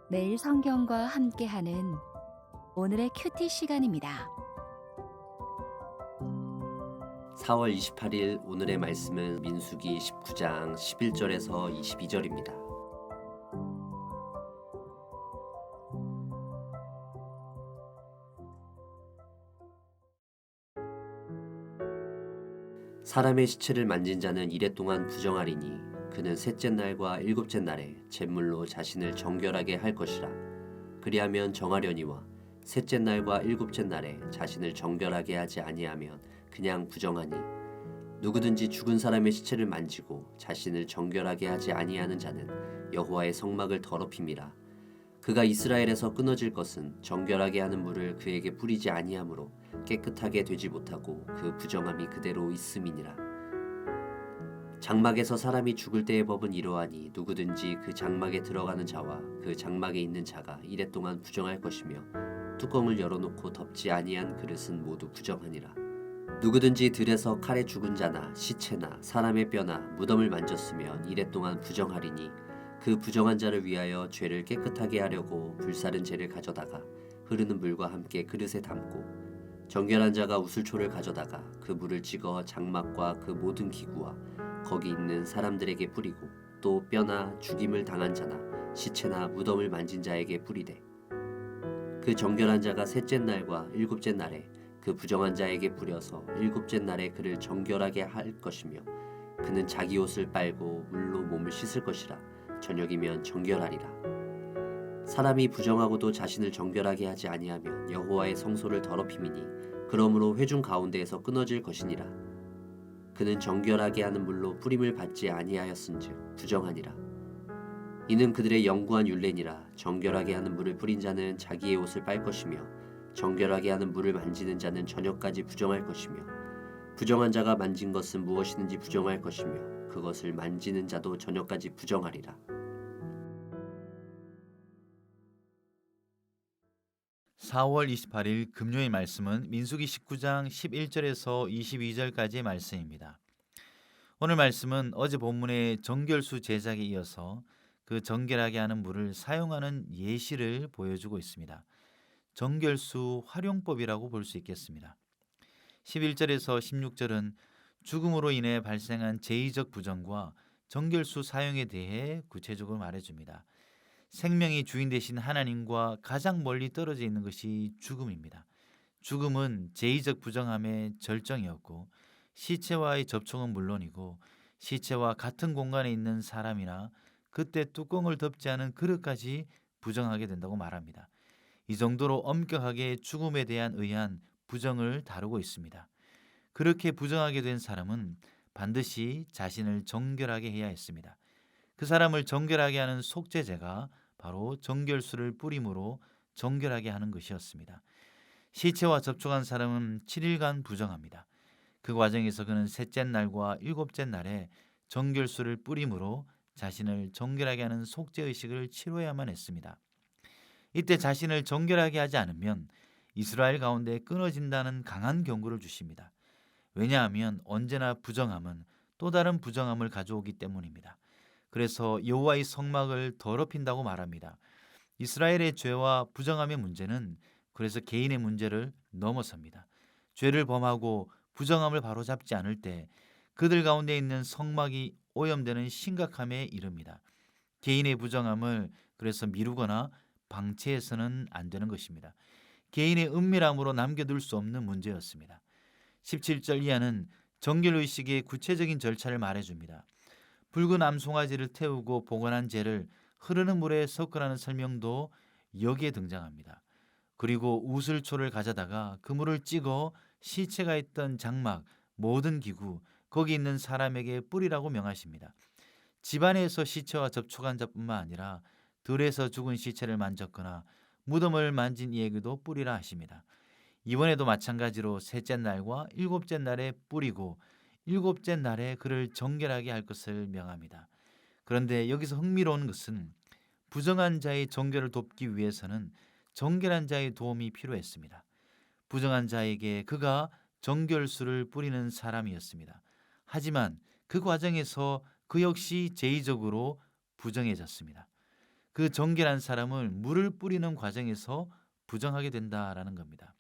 매일 성경과 함께하는 오늘의 큐티 시간입니다. 4월 28일 오늘의 말씀은 민수기 19장 11절에서 22절입니다. 사람의 시체를 만진 자는 이레 동안 부정하리니 그는 셋째 날과 일곱째 날에 제물로 자신을 정결하게 할 것이라. 그리하면 정하려니와 셋째 날과 일곱째 날에 자신을 정결하게 하지 아니하면 그냥 부정하니, 누구든지 죽은 사람의 시체를 만지고 자신을 정결하게 하지 아니하는 자는 여호와의 성막을 더럽힘이라. 그가 이스라엘에서 끊어질 것은 정결하게 하는 물을 그에게 뿌리지 아니하므로 깨끗하게 되지 못하고 그 부정함이 그대로 있음이니라. 장막에서 사람이 죽을 때의 법은 이러하니 누구든지 그 장막에 들어가는 자와 그 장막에 있는 자가 이레 동안 부정할 것이며, 뚜껑을 열어놓고 덮지 아니한 그릇은 모두 부정하니라. 누구든지 들에서 칼에 죽은 자나 시체나 사람의 뼈나 무덤을 만졌으면 이레 동안 부정하리니, 그 부정한 자를 위하여 죄를 깨끗하게 하려고 불사른 재를 가져다가 흐르는 물과 함께 그릇에 담고, 정결한 자가 우슬초를 가져다가 그 물을 찍어 장막과 그 모든 기구와 거기 있는 사람들에게 뿌리고, 또 뼈나 죽임을 당한 자나 시체나 무덤을 만진 자에게 뿌리되, 그 정결한 자가 셋째 날과 일곱째 날에 그 부정한 자에게 뿌려서 일곱째 날에 그를 정결하게 할 것이며, 그는 자기 옷을 빨고 물로 몸을 씻을 것이라. 저녁이면 정결하리라. 사람이 부정하고도 자신을 정결하게 하지 아니하면 여호와의 성소를 더럽힘이니, 그러므로 회중 가운데에서 끊어질 것이니라. 그는 정결하게 하는 물로 뿌림을 받지 아니하였은즉 부정하니라. 이는 그들의 영구한 율례니라. 정결하게 하는 물을 뿌린 자는 자기의 옷을 빨 것이며, 정결하게 하는 물을 만지는 자는 저녁까지 부정할 것이며, 부정한 자가 만진 것은 무엇이든지 부정할 것이며, 그것을 만지는 자도 저녁까지 부정하리라. 4월 28일 금요일 말씀은 민수기 19장 11절에서 22절까지의 말씀입니다. 오늘 말씀은 어제 본문의 정결수 제작에 이어서 그 정결하게 하는 물을 사용하는 예시를 보여주고 있습니다. 정결수 활용법이라고 볼 수 있겠습니다. 11절에서 16절은 죽음으로 인해 발생한 제의적 부정과 정결수 사용에 대해 구체적으로 말해줍니다. 생명이 주인 되신 하나님과 가장 멀리 떨어져 있는 것이 죽음입니다. 죽음은 제의적 부정함의 절정이었고, 시체와의 접촉은 물론이고 시체와 같은 공간에 있는 사람이나 그때 뚜껑을 덮지 않은 그릇까지 부정하게 된다고 말합니다. 이 정도로 엄격하게 죽음에 대한 의한 부정을 다루고 있습니다. 그렇게 부정하게 된 사람은 반드시 자신을 정결하게 해야 했습니다. 그 사람을 정결하게 하는 속죄제가 바로 정결수를 뿌림으로 정결하게 하는 것이었습니다. 시체와 접촉한 사람은 7일간 부정합니다. 그 과정에서 그는 셋째 날과 일곱째 날에 정결수를 뿌림으로 자신을 정결하게 하는 속죄의식을 치러야만 했습니다. 이때 자신을 정결하게 하지 않으면 이스라엘 가운데 끊어진다는 강한 경고를 주십니다. 왜냐하면 언제나 부정함은 또 다른 부정함을 가져오기 때문입니다. 그래서 여호와의 성막을 더럽힌다고 말합니다. 이스라엘의 죄와 부정함의 문제는 그래서 개인의 문제를 넘어섭니다. 죄를 범하고 부정함을 바로잡지 않을 때 그들 가운데 있는 성막이 오염되는 심각함에 이릅니다. 개인의 부정함을 그래서 미루거나 방치해서는 안 되는 것입니다. 개인의 은밀함으로 남겨둘 수 없는 문제였습니다. 17절 이하는 정결의식의 구체적인 절차를 말해줍니다. 붉은 암송아지를 태우고 봉헌한 재를 흐르는 물에 섞으라는 설명도 여기에 등장합니다. 그리고 우슬초를 가져다가 그 물을 찍어 시체가 있던 장막, 모든 기구, 거기 있는 사람에게 뿌리라고 명하십니다. 집안에서 시체와 접촉한 자뿐만 아니라 들에서 죽은 시체를 만졌거나 무덤을 만진 이에게도 뿌리라 하십니다. 이번에도 마찬가지로 셋째 날과 일곱째 날에 뿌리고 일곱째 날에 그를 정결하게 할 것을 명합니다. 그런데 여기서 흥미로운 것은 부정한 자의 정결을 돕기 위해서는 정결한 자의 도움이 필요했습니다. 부정한 자에게 그가 정결수를 뿌리는 사람이었습니다. 하지만 그 과정에서 그 역시 제의적으로 부정해졌습니다. 그 정결한 사람을 물을 뿌리는 과정에서 부정하게 된다라는 겁니다.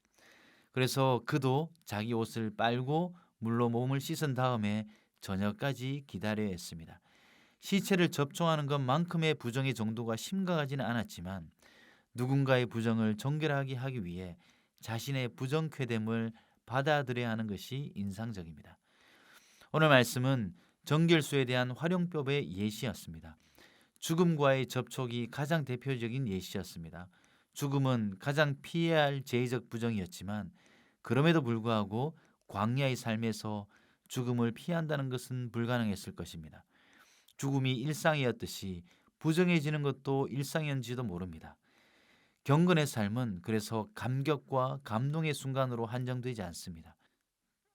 그래서 그도 자기 옷을 빨고 물로 몸을 씻은 다음에 저녁까지 기다려야 했습니다. 시체를 접촉하는 것만큼의 부정의 정도가 심각하지는 않았지만 누군가의 부정을 정결하게 하기 위해 자신의 부정 쾌됨을 받아들여야 하는 것이 인상적입니다. 오늘 말씀은 정결수에 대한 활용법의 예시였습니다. 죽음과의 접촉이 가장 대표적인 예시였습니다. 죽음은 가장 피해야 할 죄의적 부정이었지만 그럼에도 불구하고 광야의 삶에서 죽음을 피한다는 것은 불가능했을 것입니다. 죽음이 일상이었듯이 부정해지는 것도 일상이었는지도 모릅니다. 경건의 삶은 그래서 감격과 감동의 순간으로 한정되지 않습니다.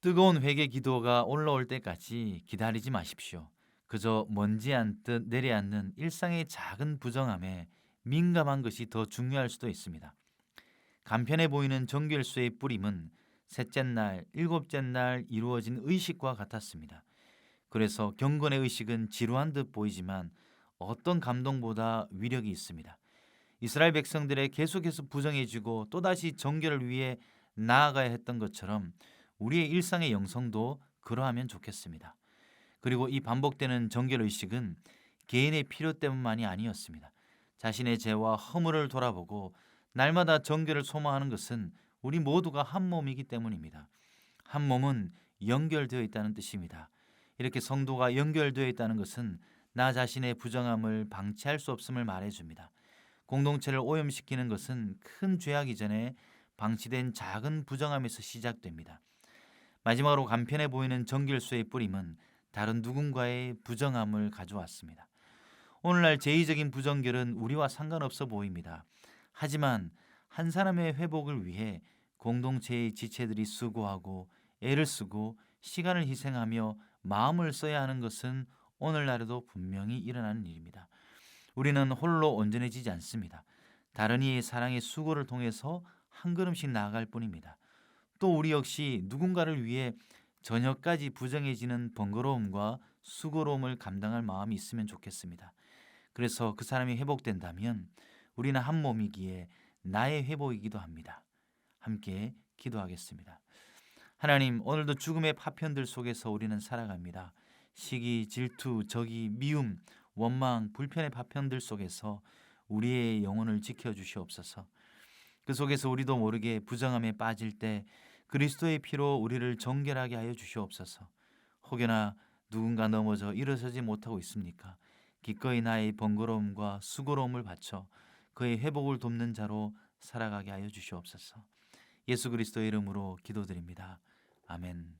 뜨거운 회개 기도가 올라올 때까지 기다리지 마십시오. 그저 먼지 앉듯 내려앉는 일상의 작은 부정함에 민감한 것이 더 중요할 수도 있습니다. 간편해 보이는 정결수의 뿌림은 셋째 날, 일곱째 날 이루어진 의식과 같았습니다. 그래서 경건의 의식은 지루한 듯 보이지만 어떤 감동보다 위력이 있습니다. 이스라엘 백성들의 계속해서 부정해지고 또다시 정결을 위해 나아가야 했던 것처럼 우리의 일상의 영성도 그러하면 좋겠습니다. 그리고 이 반복되는 정결의식은 개인의 필요 때문만이 아니었습니다. 자신의 죄와 허물을 돌아보고 날마다 정결을 소망하는 것은 우리 모두가 한 몸이기 때문입니다. 한 몸은 연결되어 있다는 뜻입니다. 이렇게 성도가 연결되어 있다는 것은 나 자신의 부정함을 방치할 수 없음을 말해줍니다. 공동체를 오염시키는 것은 큰 죄악이 전에 방치된 작은 부정함에서 시작됩니다. 마지막으로 간편해 보이는 정결수의 뿌림은 다른 누군가의 부정함을 가져왔습니다. 오늘날 제의적인 부정결은 우리와 상관없어 보입니다. 하지만 한 사람의 회복을 위해 공동체의 지체들이 수고하고 애를 쓰고 시간을 희생하며 마음을 써야 하는 것은 오늘날에도 분명히 일어나는 일입니다. 우리는 홀로 온전해지지 않습니다. 다른 이의 사랑의 수고를 통해서 한 걸음씩 나아갈 뿐입니다. 또 우리 역시 누군가를 위해 저녁까지 부정해지는 번거로움과 수고로움을 감당할 마음이 있으면 좋겠습니다. 그래서 그 사람이 회복된다면 우리는 한 몸이기에 나의 회복이기도 합니다. 함께 기도하겠습니다. 하나님, 오늘도 죽음의 파편들 속에서 우리는 살아갑니다. 시기, 질투, 적이, 미움, 원망, 불편의 파편들 속에서 우리의 영혼을 지켜주시옵소서. 그 속에서 우리도 모르게 부정함에 빠질 때 그리스도의 피로 우리를 정결하게 하여 주시옵소서. 혹여나 누군가 넘어져 일어서지 못하고 있습니까? 기꺼이 나의 번거로움과 수고로움을 바쳐 그의 회복을 돕는 자로 살아가게 하여 주시옵소서. 예수 그리스도의 이름으로 기도드립니다. 아멘.